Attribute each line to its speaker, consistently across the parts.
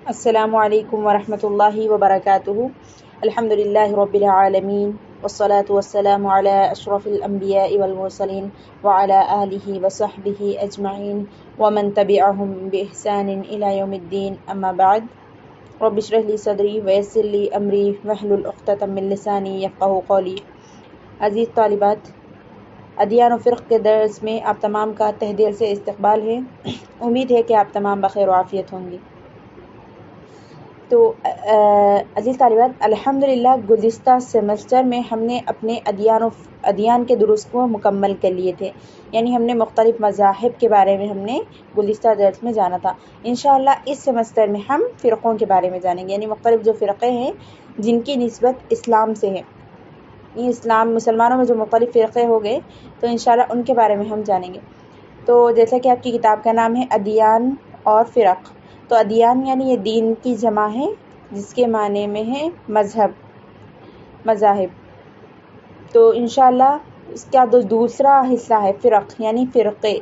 Speaker 1: السلام علیکم ورحمۃ اللہ وبرکاتہ۔ الحمد للہ رب العالمین والصلاة والسلام علی اشرف الانبیاء والمرسلین وعلی آلہ وصحبہ اجمعین ومن تبعہم بإحسان الی یوم الدین، اما بعد۔ رب اشرح لی صدری ویسر لی امری واحلل عقدۃ من لسانی یفقہوا قولی۔ عزیز طالبات، ادیان و فرق کے درس میں آپ تمام کا تہ دل سے استقبال ہے۔ امید ہے کہ آپ تمام بخیر و عافیت ہوں گے۔ تو عزیز طالبات، الحمدللہ گزشتہ سیمسٹر میں ہم نے اپنے ادیان کے دروس کو مکمل کر لیے تھے، یعنی ہم نے مختلف مذاہب کے بارے میں ہم نے گزشتہ درس میں جانا تھا۔ انشاءاللہ اس سیمسٹر میں ہم فرقوں کے بارے میں جانیں گے، یعنی مختلف جو فرقے ہیں جن کی نسبت اسلام سے ہے۔ یہ مسلمانوں میں جو مختلف فرقے ہو گئے تو انشاءاللہ ان کے بارے میں ہم جانیں گے۔ تو جیسا کہ آپ کی کتاب کا نام ہے ادیان اور فرق، تو ادیان یعنی یہ دین کی جمع ہے جس کے معنی میں ہے مذاہب۔ تو انشاءاللہ اس کا دوسرا حصہ ہے فرق یعنی فرقے،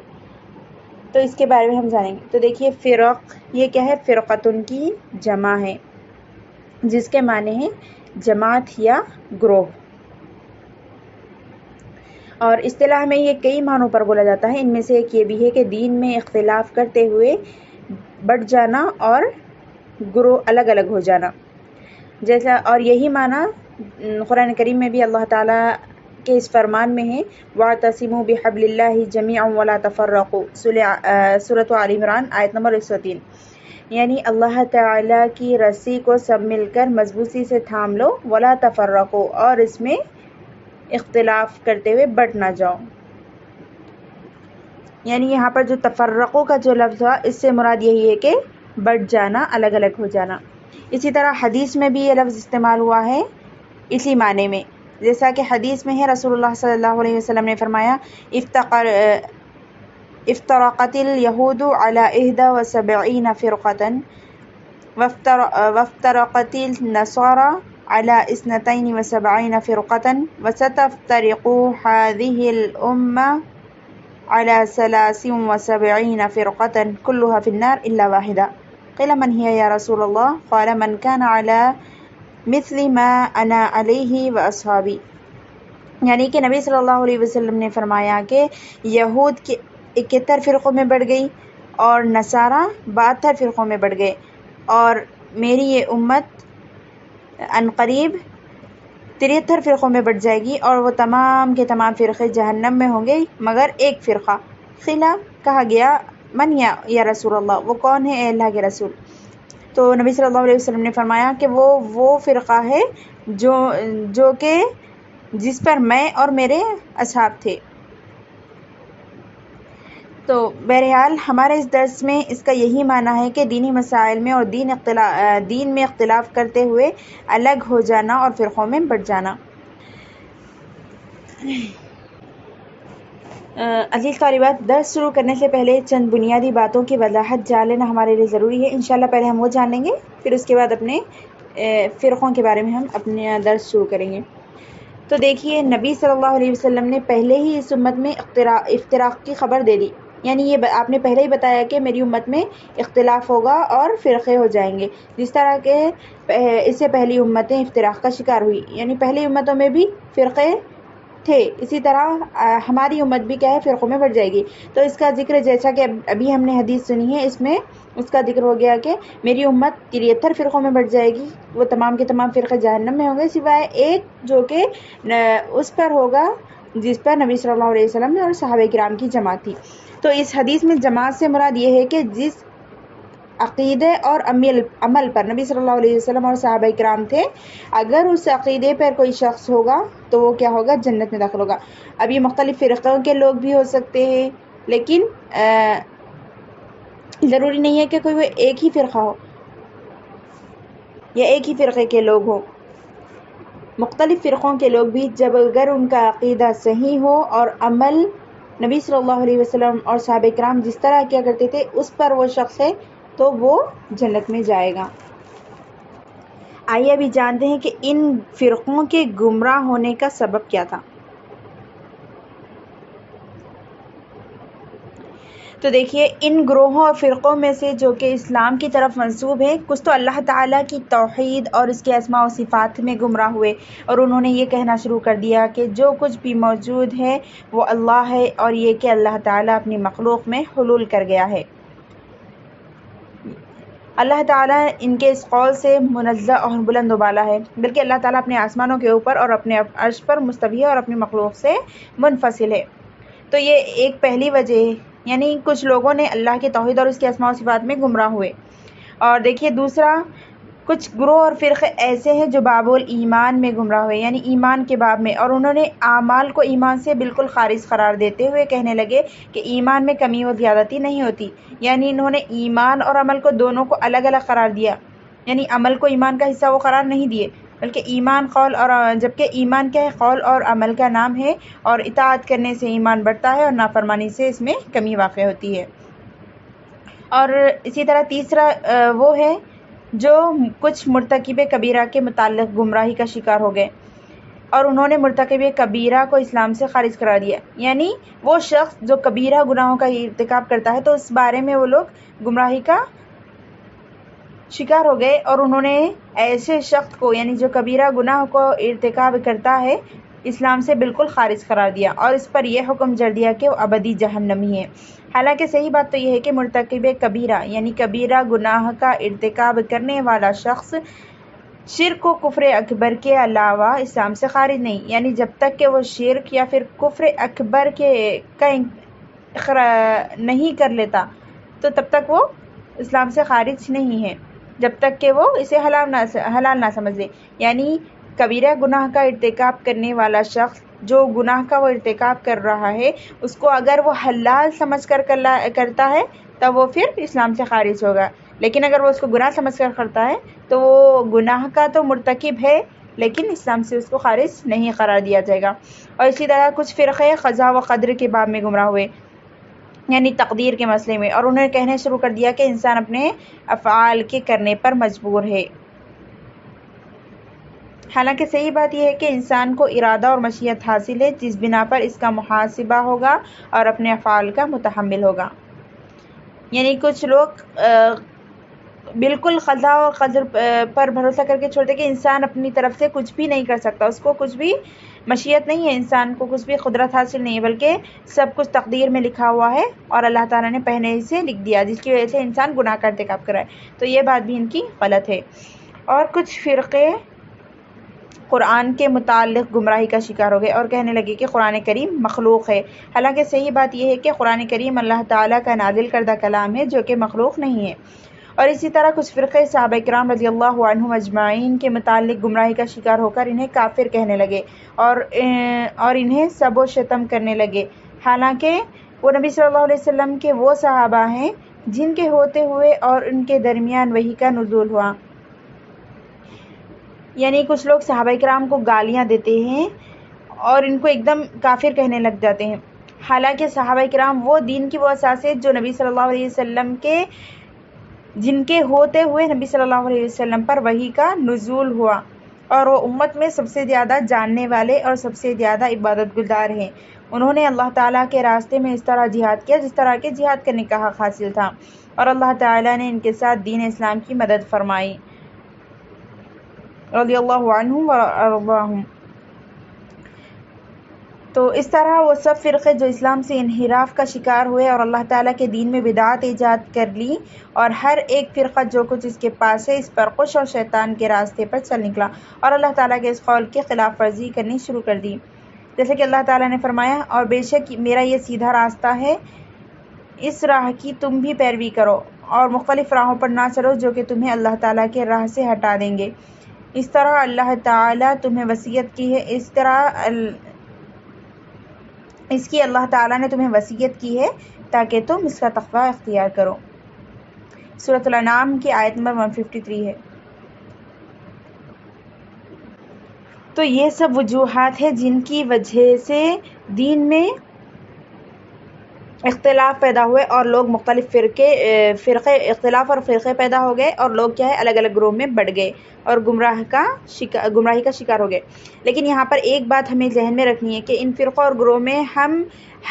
Speaker 1: تو اس کے بارے میں ہم جانیں گے۔ تو دیکھیے فرق یہ کیا ہے؟ فرقتن کی جمع ہے جس کے معنی ہے جماعت یا گروہ، اور اصطلاح میں یہ کئی معنوں پر بولا جاتا ہے۔ ان میں سے ایک یہ بھی ہے کہ دین میں اختلاف کرتے ہوئے بٹ جانا اور گروہ الگ الگ ہو جانا، جیسا، اور یہی معنی قرآن کریم میں بھی اللہ تعالیٰ کے اس فرمان میں ہے وَاعْتَصِمُوا بِحَبْلِ اللَّهِ جَمِيعًا وَلَا تَفَرَّقُوا، سورۃ آل عمران آیت نمبر 103، یعنی اللہ تعالیٰ کی رسی کو سب مل کر مضبوطی سے تھام لو، وَلَا تَفَرَّقُوا، اور اس میں اختلاف کرتے ہوئے بٹ نہ جاؤ۔ یعنی یہاں پر جو تفرقوں کا جو لفظ ہوا اس سے مراد یہی ہے کہ بٹ جانا، الگ الگ ہو جانا۔ اسی طرح حدیث میں بھی یہ لفظ استعمال ہوا ہے اسی معنی میں، جیسا کہ حدیث میں ہے رسول اللہ صلی اللہ علیہ وسلم نے فرمایا افترقت الیہود علی 71 فرقۃ وافترقت النصارى على 72 فرقة وستفترق هذه الأمة على 73 فرقة كلها في النار إلا واحدة قيل من هي يا رسول الله؟ قال من كان على مثل ما أنا عليه وأصحابي، یعنی کہ نبی صلی اللہ علیہ وسلم نے فرمایا کہ یہود کے 71 فرقوں میں بڑھ گئی اور نصارہ 72 فرقوں میں بڑھ گئے، اور میری یہ امت عنقریب 73 فرقوں میں بٹ جائے گی اور وہ تمام کے تمام فرقے جہنم میں ہوں گے مگر ایک فرقہ۔ خلا، کہا گیا، من یا رسول اللہ، وہ کون ہے اے اللہ کے رسول؟ تو نبی صلی اللہ علیہ وسلم نے فرمایا کہ وہ فرقہ ہے جو کہ جس پر میں اور میرے اصحاب تھے۔ تو بہرحال ہمارے اس درس میں اس کا یہی معنی ہے کہ دینی مسائل میں اور دین میں اختلاف کرتے ہوئے الگ ہو جانا اور فرقوں میں بٹ جانا۔ عزیز طالبات، درس شروع کرنے سے پہلے چند بنیادی باتوں کی وضاحت جان لینا ہمارے لیے ضروری ہے۔ انشاءاللہ پہلے ہم وہ جان لیں گے، پھر اس کے بعد اپنے فرقوں کے بارے میں ہم اپنے درس شروع کریں گے۔ تو دیکھیے نبی صلی اللہ علیہ وسلم نے پہلے ہی اس امت میں افتراق کی خبر دے دی، یعنی یہ آپ نے پہلے ہی بتایا کہ میری امت میں اختلاف ہوگا اور فرقے ہو جائیں گے، جس طرح کہ اس سے پہلی امتیں افتراق کا شکار ہوئی، یعنی پہلی امتوں میں بھی فرقے تھے، اسی طرح ہماری امت بھی کیا ہے فرقوں میں بڑھ جائے گی۔ تو اس کا ذکر جیسا کہ ابھی ہم نے حدیث سنی ہے، اس میں اس کا ذکر ہو گیا کہ میری امت 73 فرقوں میں بڑھ جائے گی، وہ تمام کے تمام فرقے جہنم میں ہوں گے سوائے ایک جو کہ اس پر ہوگا جس پر نبی صلی اللہ علیہ وسلم اور صحابہ کرام کی جماعت تھی۔ تو اس حدیث میں جماعت سے مراد یہ ہے کہ جس عقیدے اور عمل پر نبی صلی اللہ علیہ وسلم اور صحابہ کرام تھے، اگر اس عقیدے پر کوئی شخص ہوگا تو وہ کیا ہوگا؟ جنت میں داخل ہوگا۔ اب یہ مختلف فرقوں کے لوگ بھی ہو سکتے ہیں، لیکن ضروری نہیں ہے کہ کوئی وہ ایک ہی فرقہ ہو یا ایک ہی فرقے کے لوگ ہوں۔ مختلف فرقوں کے لوگ بھی جب اگر ان کا عقیدہ صحیح ہو اور عمل نبی صلی اللہ علیہ وسلم اور صحابہ کرام جس طرح کیا کرتے تھے اس پر وہ شخص ہے تو وہ جنت میں جائے گا۔ آئیے ابھی جانتے ہیں کہ ان فرقوں کے گمراہ ہونے کا سبب کیا تھا۔ تو دیکھیے ان گروہوں اور فرقوں میں سے جو کہ اسلام کی طرف منسوب ہیں، کچھ تو اللہ تعالیٰ کی توحید اور اس کے اسماء و صفات میں گمراہ ہوئے، اور انہوں نے یہ کہنا شروع کر دیا کہ جو کچھ بھی موجود ہے وہ اللہ ہے، اور یہ کہ اللہ تعالیٰ اپنی مخلوق میں حلول کر گیا ہے۔ اللہ تعالیٰ ان کے اس قول سے منزہ اور بلند و بالا ہے، بلکہ اللہ تعالیٰ اپنے آسمانوں کے اوپر اور اپنے عرش پر مستوی ہے اور اپنی مخلوق سے منفصل ہے۔ تو یہ ایک پہلی وجہ ہے، یعنی کچھ لوگوں نے اللہ کی توحید اور اس کے اسماء و صفات میں گمراہ ہوئے۔ اور دیکھیے دوسرا، کچھ گروہ اور فرقے ایسے ہیں جو باب الایمان میں گمراہ ہوئے، یعنی ایمان کے باب میں، اور انہوں نے اعمال کو ایمان سے بالکل خارج قرار دیتے ہوئے کہنے لگے کہ ایمان میں کمی و زیادتی نہیں ہوتی، یعنی انہوں نے ایمان اور عمل کو دونوں کو الگ الگ قرار دیا، یعنی عمل کو ایمان کا حصہ وہ قرار نہیں دیے، بلکہ ایمان قول اور جبکہ ایمان کیا ہے؟ قول اور عمل کا نام ہے، اور اطاعت کرنے سے ایمان بڑھتا ہے اور نافرمانی سے اس میں کمی واقع ہوتی ہے۔ اور اسی طرح تیسرا وہ ہے جو کچھ مرتکب کبیرہ کے متعلق گمراہی کا شکار ہو گئے، اور انہوں نے مرتکب کبیرہ کو اسلام سے خارج کرا دیا، یعنی وہ شخص جو کبیرہ گناہوں کا ارتکاب کرتا ہے تو اس بارے میں وہ لوگ گمراہی کا شکار ہو گئے، اور انہوں نے ایسے شخص کو، یعنی جو کبیرہ گناہ کو ارتکاب کرتا ہے، اسلام سے بالکل خارج قرار دیا، اور اس پر یہ حکم جر دیا کہ وہ ابدی جہنمی ہے۔ حالانکہ صحیح بات تو یہ ہے کہ مرتکب کبیرہ یعنی کبیرہ گناہ کا ارتکاب کرنے والا شخص شرک و کفر اکبر کے علاوہ اسلام سے خارج نہیں، یعنی جب تک کہ وہ شرک یا پھر کفر اکبر کا نہیں کر لیتا تو تب تک وہ اسلام سے خارج نہیں ہے، جب تک کہ وہ اسے حلال نہ سمجھ لے۔ یعنی کبیرہ گناہ کا ارتکاب کرنے والا شخص جو گناہ کا وہ ارتکاب کر رہا ہے، اس کو اگر وہ حلال سمجھ کر کرتا ہے تب وہ پھر اسلام سے خارج ہوگا، لیکن اگر وہ اس کو گناہ سمجھ کر کرتا ہے تو وہ گناہ کا تو مرتکب ہے لیکن اسلام سے اس کو خارج نہیں قرار دیا جائے گا۔ اور اسی طرح کچھ فرقے قضا و قدر کے باب میں گمراہ ہوئے، یعنی تقدیر کے مسئلے میں، اور انہوں نے کہنا شروع کر دیا کہ انسان اپنے افعال کے کرنے پر مجبور ہے۔ حالانکہ صحیح بات یہ ہے کہ انسان کو ارادہ اور مشیت حاصل ہے، جس بنا پر اس کا محاسبہ ہوگا اور اپنے افعال کا متحمل ہوگا۔ یعنی کچھ لوگ بالکل قضا اور قدر پر بھروسہ کر کے چھوڑتے کہ انسان اپنی طرف سے کچھ بھی نہیں کر سکتا، اس کو کچھ بھی مشیت نہیں ہے، انسان کو کچھ بھی قدرت حاصل نہیں ہے، بلکہ سب کچھ تقدیر میں لکھا ہوا ہے اور اللہ تعالیٰ نے پہلے سے لکھ دیا، جس کی وجہ سے انسان گناہ کا ارتکاب کرائے۔ تو یہ بات بھی ان کی غلط ہے۔ اور کچھ فرقے قرآن کے متعلق گمراہی کا شکار ہو گئے اور کہنے لگے کہ قرآن کریم مخلوق ہے، حالانکہ صحیح بات یہ ہے کہ قرآن کریم اللہ تعالیٰ کا نازل کردہ کلام ہے جو کہ مخلوق نہیں ہے۔ اور اسی طرح کچھ فرقے صحابہ کرام رضی اللہ عنہم اجمعین کے متعلق گمراہی کا شکار ہو کر انہیں کافر کہنے لگے اور انہیں سب و شتم کرنے لگے، حالانکہ وہ نبی صلی اللہ علیہ وسلم کے وہ صحابہ ہیں جن کے ہوتے ہوئے اور ان کے درمیان وحی کا نزول ہوا۔ یعنی کچھ لوگ صحابہ کرام کو گالیاں دیتے ہیں اور ان کو ایک دم کافر کہنے لگ جاتے ہیں، حالانکہ صحابہ کرام وہ دین کی وہ اساس ہے جو نبی صلی اللہ علیہ وسلم کے جن کے ہوتے ہوئے نبی صلی اللہ علیہ وسلم پر وحی کا نزول ہوا، اور وہ امت میں سب سے زیادہ جاننے والے اور سب سے زیادہ عبادت گزار ہیں۔ انہوں نے اللہ تعالیٰ کے راستے میں اس طرح جہاد کیا جس طرح کے جہاد کرنے کا حق حاصل تھا، اور اللہ تعالیٰ نے ان کے ساتھ دین اسلام کی مدد فرمائی، رضی اللہ عنہم وارضاہم۔ تو اس طرح وہ سب فرقے جو اسلام سے انحراف کا شکار ہوئے اور اللہ تعالیٰ کے دین میں بدعات ایجاد کر لی، اور ہر ایک فرقہ جو کچھ اس کے پاس ہے اس پر خوش اور شیطان کے راستے پر چل نکلا اور اللہ تعالیٰ کے اس قول کی خلاف ورزی کرنی شروع کر دی، جیسے کہ اللہ تعالیٰ نے فرمایا، اور بے شک میرا یہ سیدھا راستہ ہے، اس راہ کی تم بھی پیروی کرو اور مختلف راہوں پر نہ چلو جو کہ تمہیں اللہ تعالیٰ کے راہ سے ہٹا دیں گے، اس طرح اللہ تعالیٰ تمہیں وصیت کی ہے، اس کی اللہ تعالیٰ نے تمہیں وصیت کی ہے تاکہ تم اس کا تقوی اختیار کرو۔ سورۃ الانعام کی آیت نمبر 153 ہے۔ تو یہ سب وجوہات ہیں جن کی وجہ سے دین میں اختلاف پیدا ہوئے اور لوگ مختلف فرقے اختلاف اور فرقے پیدا ہو گئے اور لوگ کیا ہے الگ الگ گروہ میں بڑھ گئے اور گمراہی کا شکار ہو گئے۔ لیکن یہاں پر ایک بات ہمیں ذہن میں رکھنی ہے کہ ان فرقوں اور گروہ میں ہم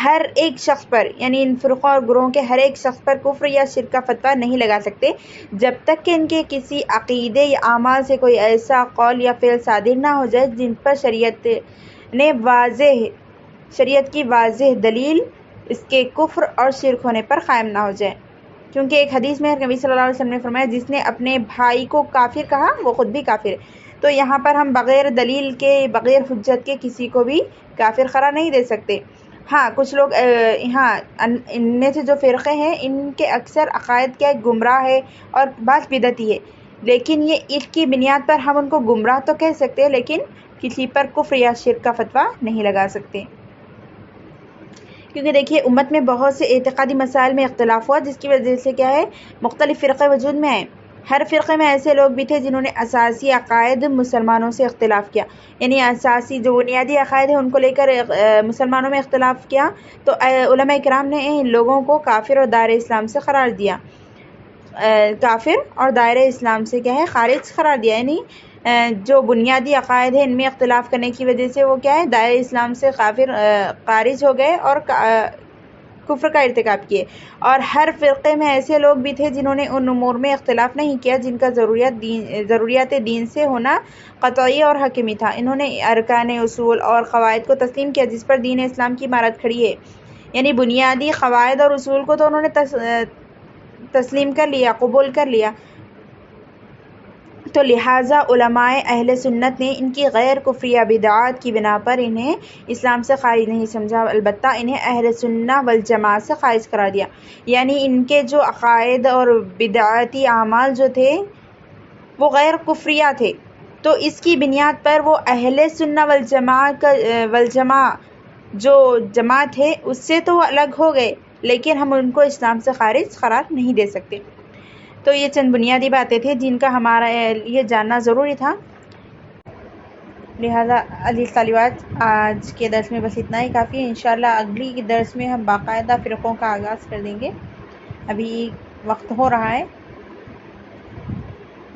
Speaker 1: ہر ایک شخص پر، یعنی ان فرقوں اور گروہوں کے ہر ایک شخص پر کفر یا شرک کا فتویٰ نہیں لگا سکتے جب تک کہ ان کے کسی عقیدے یا اعمال سے کوئی ایسا قول یا فعل صادر نہ ہو جائے جن پر شریعت کی واضح دلیل اس کے کفر اور شرک ہونے پر قائم نہ ہو جائے۔ کیونکہ ایک حدیث میں نبی صلی اللہ علیہ وسلم نے فرمایا جس نے اپنے بھائی کو کافر کہا وہ خود بھی کافر ہے۔ تو یہاں پر ہم بغیر دلیل کے، بغیر حجت کے کسی کو بھی کافر قرار نہیں دے سکتے۔ ہاں کچھ لوگ ان میں سے جو فرقے ہیں ان کے اکثر عقائد کیا گمراہ ہے اور بعض بدعتی ہے، لیکن یہ اس کی بنیاد پر ہم ان کو گمراہ تو کہہ سکتے ہیں لیکن کسی پر کفر یا شرک کا فتویٰ نہیں لگا سکتے۔ کیونکہ دیکھیے امت میں بہت سے اعتقادی مسائل میں اختلاف ہوا جس کی وجہ سے کیا ہے مختلف فرقے وجود میں آئے۔ ہر فرقے میں ایسے لوگ بھی تھے جنہوں نے اساسی عقائد مسلمانوں سے اختلاف کیا، یعنی اساسی جو بنیادی عقائد ہیں ان کو لے کر مسلمانوں میں اختلاف کیا، تو علماء کرام نے ان لوگوں کو کافر اور دائرہ اسلام سے قرار دیا، کافر اور دائرہ اسلام سے کیا ہے خارج قرار دیا، یعنی جو بنیادی عقائد ہیں ان میں اختلاف کرنے کی وجہ سے وہ کیا ہے دائرہ اسلام سے خارج ہو گئے اور کفر کا ارتکاب کیے۔ اور ہر فرقے میں ایسے لوگ بھی تھے جنہوں نے ان امور میں اختلاف نہیں کیا جن کا ضروریات دین سے ہونا قطعی اور حتمی تھا۔ انہوں نے ارکان، اصول اور قواعد کو تسلیم کیا جس پر دین اسلام کی عمارت کھڑی ہے، یعنی بنیادی قواعد اور اصول کو تو انہوں نے تسلیم کر لیا، قبول کر لیا۔ تو لہٰذا علماء اہل سنت نے ان کی غیر کفر یا بدعات کی بنا پر انہیں اسلام سے خارج نہیں سمجھا، البتہ انہیں اہل سنہ والجماعت سے خارج قرار دیا، یعنی ان کے جو عقائد اور بدعاتی اعمال جو تھے وہ غیر کفریہ تھے، تو اس کی بنیاد پر وہ اہل سنہ والجماعت جو جماعت ہے اس سے تو الگ ہو گئے لیکن ہم ان کو اسلام سے خارج قرار نہیں دے سکتے۔ تو یہ چند بنیادی باتیں تھیں جن کا ہمارا یہ جاننا ضروری تھا۔ لہٰذا عزیز طالبات آج کے درس میں بس اتنا ہی کافی ہے۔ انشاءاللہ اگلی درس میں ہم باقاعدہ فرقوں کا آغاز کر دیں گے، ابھی وقت ہو رہا ہے۔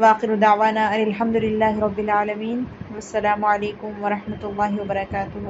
Speaker 1: وآخر دعوانا الحمدللہ رب العالمین، والسلام علیکم ورحمۃ اللہ وبرکاتہ۔